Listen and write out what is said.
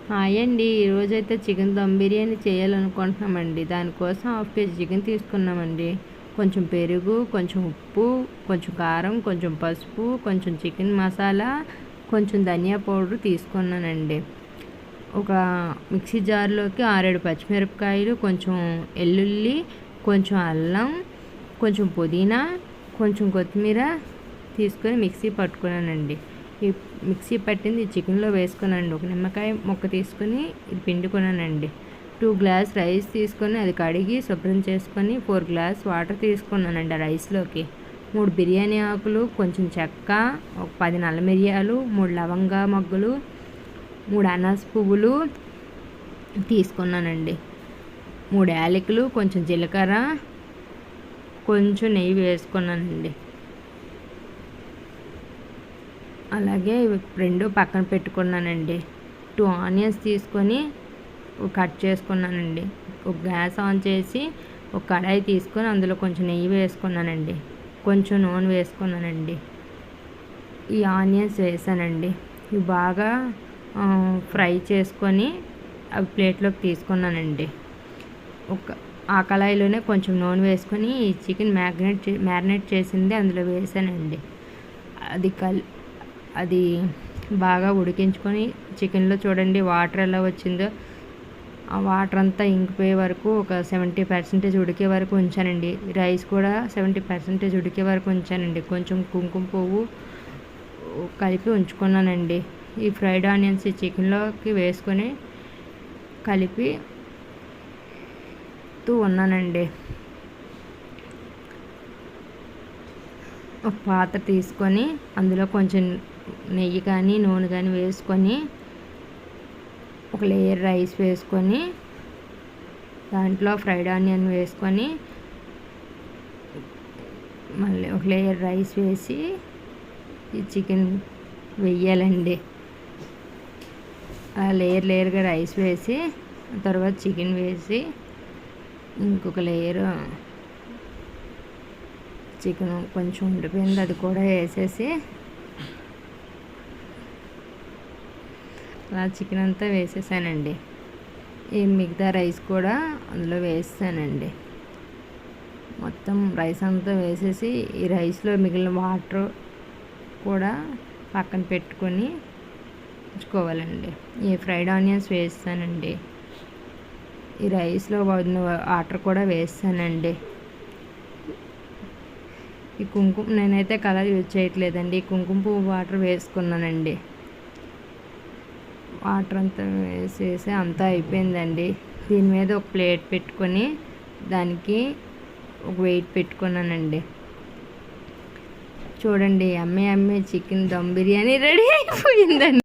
Hi అండి. ఈరోజైతే chicken dum biryani చేయాలనుకుంటున్నామండి. దానికోసం హాఫ్ కేజీ చికెన్ తీసుకున్నామండి. కొంచెం పెరుగు, కొంచెం ఉప్పు, కొంచెం కారం, కొంచెం పసుపు, కొంచెం చికెన్ మసాలా, కొంచెం ధనియా పౌడర్ తీసుకున్నానండి. ఒక మిక్సీ జార్లోకి 6-7 పచ్చిమిరపకాయలు, కొంచెం వెల్లుల్లి, కొంచెం అల్లం, కొంచెం పుదీనా, కొంచెం కొత్తిమీర తీసుకొని మిక్సీ పట్టుకున్నానండి. ఈ మిక్సీ పట్టింది చికెన్లో వేసుకున్నానండి. ఒక నిమ్మకాయ ముక్క తీసుకొని ఇది పిండుకున్నానండి. 2 గ్లాస్ రైస్ తీసుకొని అది కడిగి శుభ్రం చేసుకొని 4 గ్లాస్ వాటర్ తీసుకున్నానండి. ఆ రైస్లోకి 3 బిర్యానీ ఆకులు, కొంచెం చెక్క, ఒక 10 నల్ల మిరియాలు, 3 లవంగా మొగ్గలు, 3 అనాస పువ్వులు తీసుకున్నానండి. 3 యాలకులు, కొంచెం జీలకర్ర, కొంచెం నెయ్యి వేసుకున్నానండి. అలాగే 2 పక్కన పెట్టుకున్నానండి. 2 ఆనియన్స్ తీసుకొని కట్ చేసుకున్నానండి. ఒక గ్యాస్ ఆన్ చేసి ఒక కడాయి తీసుకొని అందులో కొంచెం నెయ్యి వేసుకున్నానండి. కొంచెం నూనె వేసుకున్నానండి. ఈ ఆనియన్స్ వేసానండి. ఇవి బాగా ఫ్రై చేసుకొని అవి ప్లేట్లోకి తీసుకున్నానండి. ఆ కళాయిలోనే కొంచెం నూనె వేసుకొని ఈ చికెన్ మ్యారినేట్ చేసింది అందులో వేసానండి. అది బాగా ఉడికించుకొని చికెన్లో చూడండి వాటర్ ఎలా వచ్చిందో, ఆ వాటర్ అంతా ఇంకిపోయే వరకు ఒక 70% ఉడికే వరకు ఉంచానండి. రైస్ కూడా 70% ఉడికే వరకు ఉంచానండి. కొంచెం కుంకుమ పువ్వు కలిపి ఉంచుకున్నానండి. ఈ ఫ్రైడ్ ఆనియన్స్ ఈ చికెన్లోకి వేసుకొని కలిపి ఉన్నానండి. ఒక పాత్ర తీసుకొని అందులో కొంచెం నెయ్యి కానీ నూనె కానీ వేసుకొని ఒక లేయర్ రైస్ వేసుకొని దాంట్లో ఫ్రైడ్ ఆనియన్ వేసుకొని మళ్ళీ ఒక లేయర్ రైస్ వేసి ఈ చికెన్ వేయాలండి. ఆ లేయర్గా రైస్ వేసి తర్వాత చికెన్ వేసి ఇంకొక లేయర్ చికెన్ కొంచెం ఉండిపోయింది అది కూడా వేసేసి అలా చికెన్ అంతా వేసేసానండి. ఈ మిగతా రైస్ కూడా అందులో వేసానండి. మొత్తం రైస్ అంతా వేసేసి ఈ రైస్లో మిగిలిన వాటర్ కూడా పక్కన పెట్టుకొని ఉంచుకోవాలండి. ఈ ఫ్రైడ్ ఆనియన్స్ వేస్తానండి. ఈ రైస్లో వాటర్ కూడా వేస్తానండి. ఈ కుంకుమ నేనైతే కలర్ యూజ్ చేయట్లేదండి. కుంకుమ పువ్వు వాటర్ వేసుకున్నానండి. వాటర్ అంతా వేసేసి అంతా అయిపోయిందండి. దీని మీద ఒక ప్లేట్ పెట్టుకొని దానికి ఒక వెయిట్ పెట్టుకున్నానండి. చూడండి అమ్మే చికెన్ దమ్ బిర్యానీ రెడీ అయిపోయిందండి.